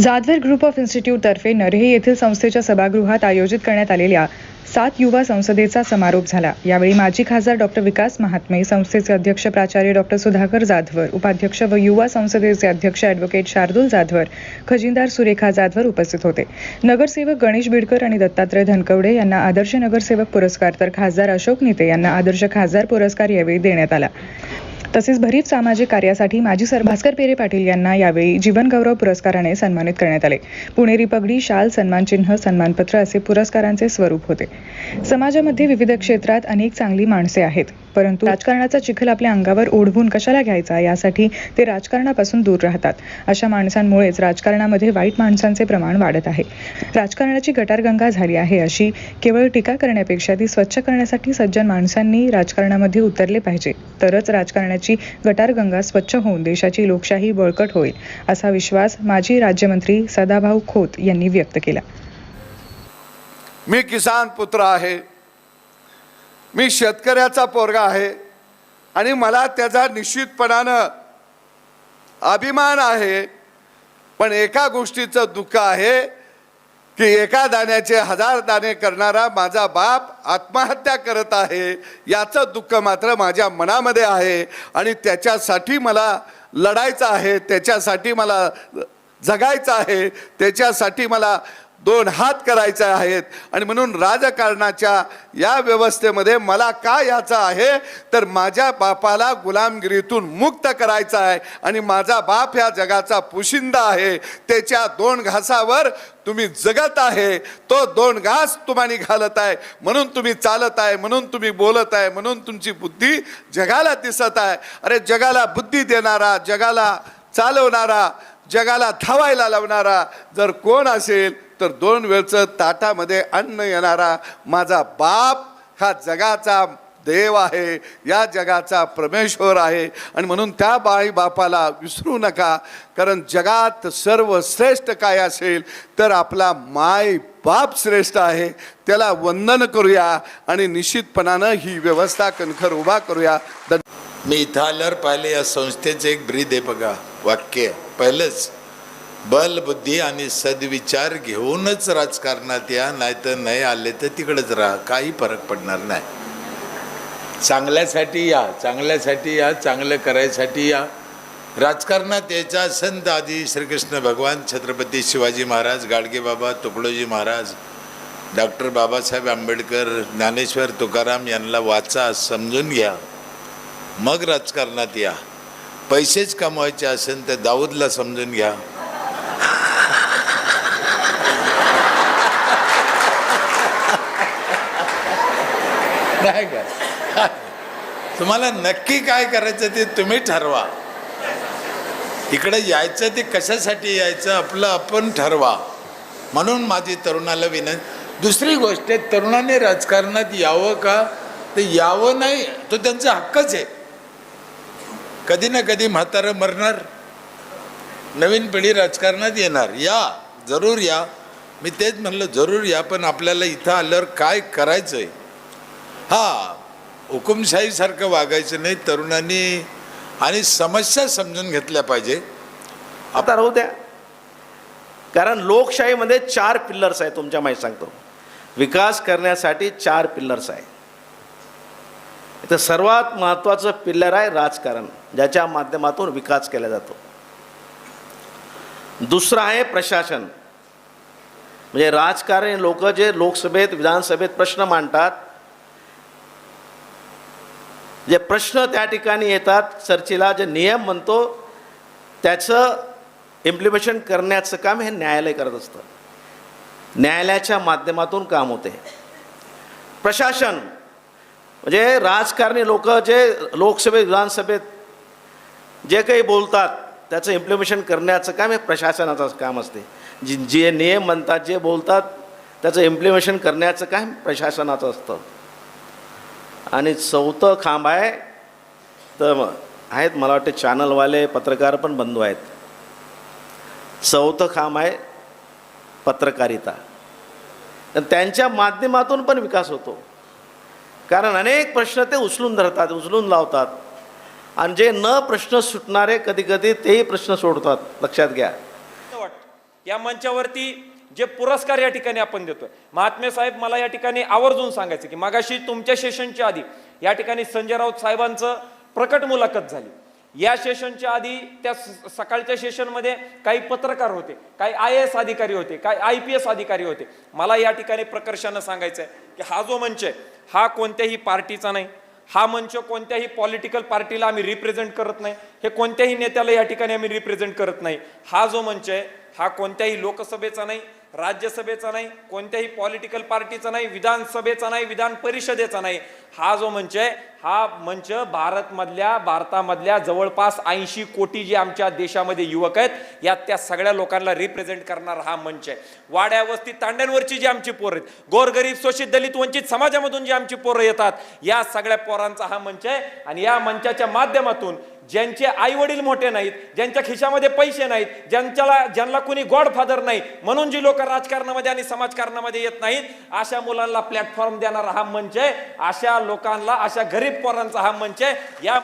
Jadhavar group of इन्स्टिट्यूटतर्फे नरहे येथील संस्थेच्या सभागृहात आयोजित करण्यात आलेल्या 7 युवा संसदेचा समारोप झाला। यावेळी माजी खासदार डॉक्टर विकास महात्मे, संस्थेचे अध्यक्ष प्राचार्य डॉक्टर सुधाकर जाधवर, उपाध्यक्ष व युवा संसदेचे अध्यक्ष ॲडव्होकेट शार्दूल जाधवर, खजिनदार सुरेखा जाधवर उपस्थित होते। नगरसेवक गणेश बिडकर आणि दत्तात्रय धनकवडे यांना आदर्श नगरसेवक पुरस्कार तर खासदार अशोक नेते यांना आदर्श खासदार पुरस्कार यावेळी देण्यात आला। तसेच भरीव सामाजिक कार्यासाठी माजी भास्कर पेरे पाटील यांना यावेळी जीवनगौरव पुरस्काराने सन्मानित करण्यात आले। पुणेरी पगडी, शाल, सन्मानचिन्ह, सन्मानपत्र असे पुरस्कारांचे स्वरूप होते। समाजामध्ये विविध क्षेत्रात अनेक चांगली माणसे आहेत, परंतु राजकारणाचा चिखल आपल्या अंगावर ओढवून कशाला घ्यायचा यासाठी ते राजकारणापासून दूर राहतात। अशा माणसांमुळेच राजकारणामध्ये वाईट माणसांचे प्रमाण वाढत आहे। राजकारणाची गटारगंगा झाली आहे अशी केवळ टीका करण्यापेक्षा ती स्वच्छ करण्यासाठी सज्जन माणसांनी राजकारणामध्ये उतरले पाहिजे, तरच राजकारणाची गटारगंगा स्वच्छ होऊन देशाची लोकशाही बळकट होईल, असा विश्वास माजी राज्यमंत्री सदाभाऊ खोत यांनी व्यक्त केला। मी किसान पुत्र आहे, मी शेतकऱ्याचा पोरगा आहे आणि मला त्याचा निश्चितपणानं अभिमान आहे। पण एका गोष्टीचं दुःख आहे की एका दाण्याचे 1000 दाणे करणारा माझा बाप आत्महत्या करत आहे, याचं दुःख मात्र माझ्या मनामध्ये आहे आणि त्याच्यासाठी मला लढायचं आहे, त्याच्यासाठी मला जगायचं आहे, त्याच्यासाठी मला 2 हात करायचे आहेत। आणि म्हणून राजकारणाच्या या व्यवस्थेमध्ये मला काय याचं आहे तर माझ्या बापाला गुलामगिरीतून मुक्त करायचं आहे आणि माझा बाप ह्या जगाचा पोशिंदा आहे। त्याच्या 2 घासावर तुम्ही जगत आहे, तो 2 घास तुम्हाला घालत आहे, म्हणून तुम्ही चालत आहे, म्हणून तुम्ही बोलत आहे, म्हणून तुमची बुद्धी जगाला दिसत आहे। अरे जगाला बुद्धी देणारा, जगाला चालवणारा, जगाला धावायला लावणारा जर कोण असेल तर 2 वेळचं ताटामध्ये अन्न येणारा माझा बाप हा जगाचा देव आहे, या जगाचा परमेश्वर आहे। आणि म्हणून त्या बापाला विसरू नका, कारण जगात सर्वश्रेष्ठ काय असेल तर आपला माय बाप श्रेष्ठ आहे। त्याला वंदन करूया आणि निश्चितपणानं ही व्यवस्था कणखर उभा करूया। मी इथं आल्यावर पाहिले या संस्थेचं एक ब्रीद आहे बघा, वाक्य पहिलंच, बल बुद्धी आणि सद्विचार घेऊनच राजकारणात या, नाहीतर नाही आले तर तिकडेच राहा, काही फरक पडणार नाही। चांगल्यासाठी या, चांगल्यासाठी या, चांगलं करायसाठी या। राजकारणात यायचं असेल तर आधी श्रीकृष्ण भगवान, छत्रपती शिवाजी महाराज, गाडगेबाबा, तुकडोजी महाराज, डॉक्टर बाबासाहेब आंबेडकर, ज्ञानेश्वर तुकाराम यांना वाचा, समजून घ्या, मग राजकारणात या। पैसेच कमवायचे असेल तर दाऊदला समजून घ्या। नाही का, तुम्हाला नक्की काय करायचं ते तुम्ही ठरवा। इकडे यायचं ते कशासाठी यायचं आपलं आपण ठरवा। म्हणून माझी तरुणाला विनंती। दुसरी गोष्ट, तरुणाने राजकारणात यावं का ते यावं नाही, तो त्यांचा हक्कच आहे। कधी ना कधी म्हातारं मरणार, नवीन पिढी राजकारणात येणार, या जरूर या। मी तेच म्हणलं जरूर या, पण आपल्याला इथं आल्यावर काय करायचं आहे, हा हुकुमशाहीसारखं वागायचं नाही। तरुणांनी आणि समस्या समजून घेतल्या पाहिजे। आता राहू द्या, कारण लोकशाहीमध्ये 4 पिल्लर्स आहेत। तुमच्या माहिती सांगतो, विकास करण्यासाठी 4 पिल्लर्स आहे। तर सर्वात महत्त्वाचं पिल्लर आहे राजकारण, ज्याच्या माध्यमातून विकास केला जातो। दुसरं आहे प्रशासन, म्हणजे राजकारणी लोक जे लोकसभेत विधानसभेत प्रश्न मांडतात, जे प्रश्न त्या ठिकाणी येतात चर्चेला, जे नियम म्हणतो त्याचं इम्प्लिमेंटेशन करण्याचं काम हे न्यायालय करत असतं। न्यायालयाच्या माध्यमातून काम होते। प्रशासन म्हणजे राजकारणी लोक जे लोकसभेत विधानसभेत जे काही बोलतात त्याचं इम्प्लिमेंटेशन करण्याचं काम हे प्रशासनाचं काम असते। जे नियम म्हणतात, जे बोलतात त्याचं इम्प्लिमेंटेशन करण्याचं काम प्रशासनाचं असतं। आणि चौथं खांब आहे तर आहेत, मला वाटते चॅनलवाले पत्रकार पण बंधू आहेत। चौथं खांब आहे पत्रकारिता, तर त्यांच्या माध्यमातून पण विकास होतो। कारण अनेक प्रश्न ते उचलून धरतात, उचलून लावतात, आणि जे न प्रश्न सुटणारे कधी कधी तेही प्रश्न सोडतात, लक्षात घ्या। या मंचावरती जे पुरस्कार या ठिकाणी आपण देतोय, महात्मे साहेब मला या ठिकाणी आवर्जून सांगायचं की मागाशी तुमच्या सेशनच्या आधी या ठिकाणी संजय राऊत साहेबांचं प्रकट मुलाखत झाली. या सेशनच्या आधी त्या सकाळच्या सेशनमध्ये काही पत्रकार होते, काही IAS अधिकारी होते, काही IPS अधिकारी होते. मला या ठिकाणी प्रकर्षानं सांगायचं आहे की हा जो मंच आहे हा कोणत्याही पार्टीचा नाही, हा मंच कोणत्याही पॉलिटिकल पार्टीला आम्ही रिप्रेझेंट करत नाही, हे कोणत्याही नेत्याला या ठिकाणी आम्ही रिप्रेझेंट करत नाही. हा जो मंच आहे हा कोणत्याही लोकसभेचा नाही, राज्यसभेचा नाही, कोणत्याही पॉलिटिकल पार्टीचा नाही, विधानसभेचा नाही, विधान परिषदेचा नाही. हा जो मंच आहे हा मंच भारतामधल्या जवळपास 80 कोटी जे आमच्या देशामध्ये युवक आहेत या त्या सगळ्या लोकांना रिप्रेझेंट करणारा हा मंच आहे. वाड्या वस्ती तांड्यांवरची जी आमची पोरं आहेत, गोरगरीब शोषित दलित वंचित समाजामधून जी आमची पोरं येतात, या सगळ्या पोरांचा हा मंच आहे. आणि या मंचाच्या माध्यमातून ज्यांचे आई वडील मोठे नाहीत, ज्यांच्या खिशामध्ये पैसे नाहीत, ज्यांना कुणी गॉडफादर नाही म्हणून जी लोक राजकारणामध्ये आणि समाजकारणामध्ये येत नाहीत, अशा मुलांना प्लॅटफॉर्म देणारा हा मंच आहे. अशा लोकांना, अशा गरीब पोरांचा हा मंच आहे. या